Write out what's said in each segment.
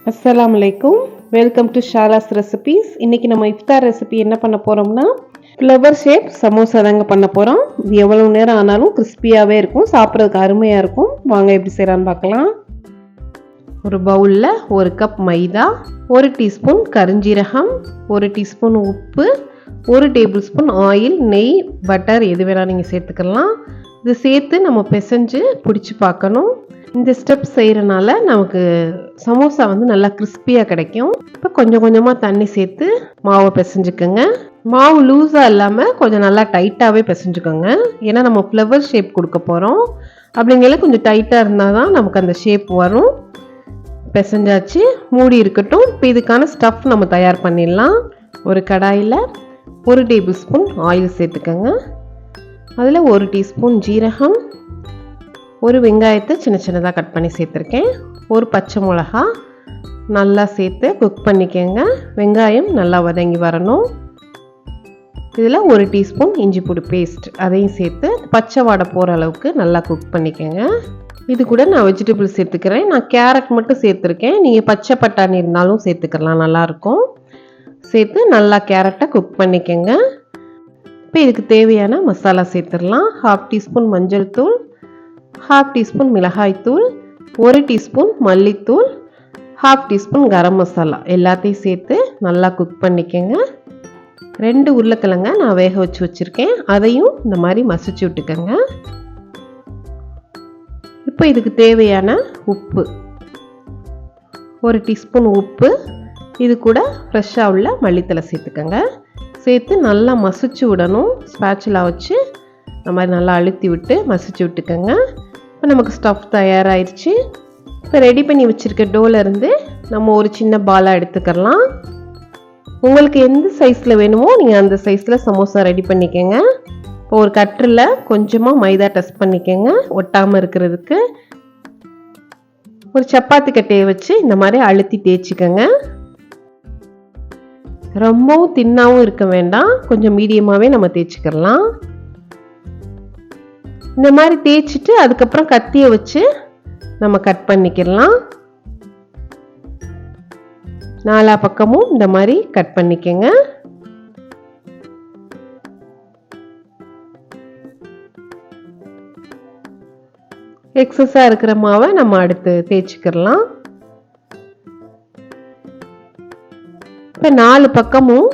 அஸ்ஸலாமு அலைக்கும். Welcome to Shala's recipes. இன்றைக்கி நம்ம இஃப்தார் ரெசிபி என்ன பண்ண போகிறோம்னா ஃப்ளவர் ஷேப் சமோசா தாங்க பண்ண போகிறோம். இது எவ்வளோ நேரம் ஆனாலும் கிறிஸ்பியாகவே இருக்கும், சாப்பிட்றதுக்கு அருமையாக இருக்கும். வாங்க எப்படி செய்யலான்னு பார்க்கலாம். ஒரு பவுலில் 1 கப் மைதா, 1 டீஸ்பூன் கருஞ்சீரகம், 1 டீஸ்பூன் உப்பு, 1 டேபிள் ஸ்பூன் ஆயில், நெய், பட்டர் எது வேணால் நீங்கள் சேர்த்துக்கலாம். இது சேர்த்து நம்ம பிசைஞ்சு பிடிச்சி பார்க்கணும். இந்த ஸ்டெப் செய்கிறனால நமக்கு சமோசா நல்லா கிறிஸ்பியாக கிடைக்கும். இப்போ கொஞ்சம் கொஞ்சமாக தண்ணி சேர்த்து மாவை பிசைஞ்சுக்கோங்க. மாவு லூஸாக இல்லாமல் கொஞ்சம் நல்லா டைட்டாகவே பிசைஞ்சுக்கோங்க. ஏன்னா நம்ம ஃப்ளவர் ஷேப் கொடுக்க போகிறோம். அப்படிங்கிற கொஞ்சம் டைட்டாக இருந்தால் தான் நமக்கு அந்த ஷேப் வரும். பிசைஞ்சாச்சு, மூடி இருக்கட்டும். இப்போ இதுக்கான ஸ்டஃப் நம்ம தயார் பண்ணிடலாம். ஒரு கடாயில் 1 டேபிள் ஸ்பூன் ஆயில் சேர்த்துக்கோங்க. அதில் 1 டீஸ்பூன் ஜீரகம், 1 வெங்காயத்தை சின்ன சின்னதாக கட் பண்ணி சேர்த்துருக்கேன், 1 பச்சை மிளகா நல்லா சேர்த்து குக் பண்ணிக்கோங்க. வெங்காயம் நல்லா வதங்கி வரணும். இதில் 1 டீஸ்பூன் இஞ்சி பூண்டு பேஸ்ட் அதையும் சேர்த்து பச்சை வாடை போகிற அளவுக்கு நல்லா குக் பண்ணிக்கோங்க. இது கூட நான் வெஜிடபிள் சேர்த்துக்கிறேன். நான் கேரட் மட்டும் சேர்த்துருக்கேன். நீங்கள் பச்சை பட்டாணி இருந்தாலும் சேர்த்துக்கலாம், நல்லாயிருக்கும். சேர்த்து நல்லா கேரட்டை குக் பண்ணிக்கோங்க. இப்போ இதுக்கு தேவையான மசாலா சேர்த்துடலாம். 1/2 டீஸ்பூன் மஞ்சள் தூள், 1/2 டீஸ்பூன் மிளகாய் தூள், 1 டீஸ்பூன் மல்லித்தூள், 1/2 டீஸ்பூன் கரம் மசாலா எல்லாத்தையும் சேர்த்து நல்லா குக் பண்ணிக்கோங்க. 2 உருளைக்கிழங்க நான் வேக வச்சு வச்சுருக்கேன், அதையும் இந்த மாதிரி மசிச்சு விட்டுக்கோங்க. இப்போ இதுக்கு தேவையான உப்பு, 1 டீஸ்பூன் உப்பு, இது கூட ஃப்ரெஷ்ஷாக உள்ள மல்லித்தலை சேர்த்துக்கோங்க. சேர்த்து நல்லா மசிச்சு விடணும். ஸ்பேச்சுலா வச்சு இந்த மாதிரி நல்லா அழுத்தி விட்டு மசிச்சு விட்டுக்கோங்க. இப்போ நமக்கு ஸ்டஃப் தயாராகிடுச்சு. இப்போ ரெடி பண்ணி வச்சுருக்க டோலேருந்து நம்ம ஒரு சின்ன பாலாக எடுத்துக்கலாம். உங்களுக்கு எந்த சைஸில் வேணுமோ நீங்கள் அந்த சைஸில் சமோசா ரெடி பண்ணிக்கோங்க. இப்போ ஒரு கட்டரில் கொஞ்சமாக மைதா டஸ்ட் பண்ணிக்கோங்க, ஒட்டாமல் இருக்கிறதுக்கு. ஒரு சப்பாத்தி கட்டையை வச்சு இந்த மாதிரி அழுத்தி தேய்ச்சிக்கோங்க. ரொம்பவும் தின்னாகவும் இருக்க வேண்டாம், கொஞ்சம் மீடியமாகவே நம்ம தேய்ச்சிக்கலாம். இந்த மாதிரி தேய்ச்சிட்டு அதுக்கப்புறம் கத்தியை வச்சு நம்ம கட் பண்ணிக்கலாம். 4 பக்கமும் இந்த மாதிரி கட் பண்ணிக்கங்க. எக்ஸஸாக இருக்கிற மாவை நம்ம அடுத்து தேய்ச்சிக்கலாம். இப்போ 4 பக்கமும்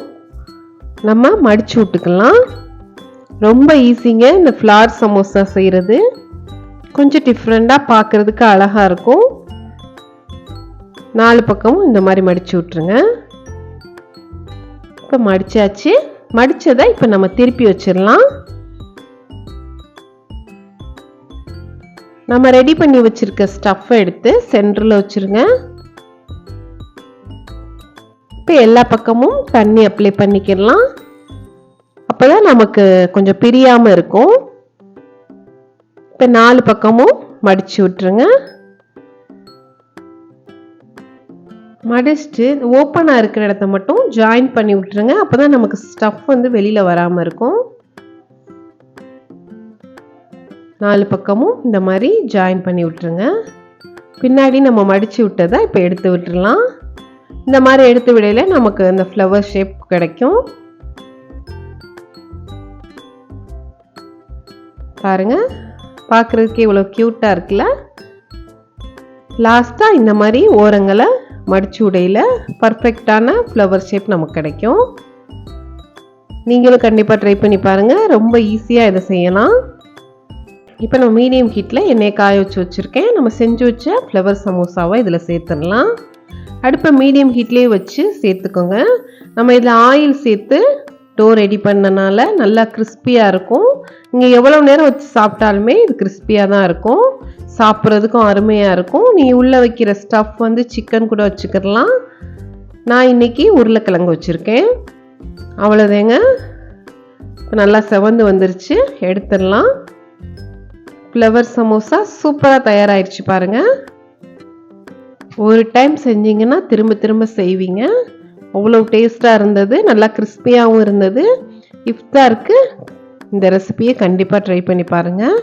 நம்ம மடிச்சு விட்டுக்கலாம். ரொம்ப ஈஸிங்க இந்த ஃப்ளார் சமோசா செய்கிறது. கொஞ்சம் டிஃப்ரெண்ட்டாக பார்க்குறதுக்கு அழகாக இருக்கும். 4 பக்கமும் இந்த மாதிரி மடித்து விட்ருங்க. இப்போ மடித்தாச்சு. மடித்ததை இப்போ நம்ம திருப்பி வச்சிடலாம். நம்ம ரெடி பண்ணி வச்சுருக்க ஸ்டஃப்பை எடுத்து சென்டரில் வச்சுருங்க. இப்போ எல்லா பக்கமும் தண்ணி அப்ளை பண்ணிக்கலாம். அப்போ தான் நமக்கு கொஞ்சம் பிரியாமல் இருக்கும். இப்போ 4 பக்கமும் மடித்து விட்டுருங்க. மடிச்சுட்டு ஓப்பனாக இருக்கிற இடத்த மட்டும் ஜாயின் பண்ணி விட்டுருங்க. அப்போ தான் நமக்கு ஸ்டஃப் வெளியில் வராமல் இருக்கும். 4 பக்கமும் இந்த மாதிரி ஜாயின் பண்ணி விட்டுருங்க. பின்னாடி நம்ம மடித்து விட்டதை இப்போ எடுத்து விட்டுடலாம். இந்த மாதிரி எடுத்து விடையில நமக்கு இந்த ஃப்ளவர் ஷேப் கிடைக்கும். பாருங்க, பார்க்குறதுக்கே இவ்வளோ க்யூட்டாக இருக்குல்ல. லாஸ்ட்டாக இந்த மாதிரி ஓரங்களை மடிச்சு விடையில பர்ஃபெக்டான ஃப்ளவர் ஷேப் நமக்கு கிடைக்கும். நீங்களும் கண்டிப்பாக ட்ரை பண்ணி பாருங்கள், ரொம்ப ஈஸியாக இதை செய்யலாம். இப்போ நம்ம மீடியம் ஹீட்டில் எண்ணெயை காய வச்சுருக்கேன். நம்ம செஞ்சு வச்ச ஃப்ளவர் சமோசாவை இதில் சேர்த்துடலாம். அடுப்பை மீடியம் ஹீட்லேயே வச்சு சேர்த்துக்கோங்க. நம்ம இதில் ஆயில் சேர்த்து டோ ரெடி பண்ணனால நல்லா கிறிஸ்பியாக இருக்கும். நீங்கள் எவ்வளோ நேரம் வச்சு சாப்பிட்டாலுமே இது கிறிஸ்பியாக தான் இருக்கும், சாப்பிட்றதுக்கும் அருமையாக இருக்கும். நீங்கள் உள்ளே வைக்கிற ஸ்டஃப் சிக்கன் கூட வச்சுக்கிடலாம். நான் இன்றைக்கி உருளைக்கிழங்கு வச்சுருக்கேன். அவ்வளோதேங்க. இப்போ நல்லா செவந்து வந்துருச்சு, எடுத்துடலாம். ஃப்ளவர் சமோசா சூப்பராக தயாராகிடுச்சு பாருங்கள். ஒரு டைம் செஞ்சிங்கன்னா திரும்ப திரும்ப செய்வீங்க. அவ்வளோ டேஸ்ட்டாக இருந்தது, நல்லா கிறிஸ்பியாகவும் இருந்தது. இஃப்தாருக்கு இந்த ரெசிபியை கண்டிப்பாக ட்ரை பண்ணி பாருங்கள்.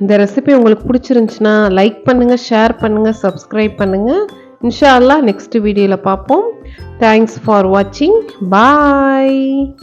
இந்த ரெசிபி உங்களுக்கு பிடிச்சிருந்துச்சுன்னா லைக் பண்ணுங்கள், ஷேர் பண்ணுங்கள், சப்ஸ்கிரைப் பண்ணுங்கள். இன்ஷா அல்லாஹ் நெக்ஸ்ட் வீடியோவில் பார்ப்போம். தேங்க்ஸ் ஃபார் வாட்சிங். பாய்.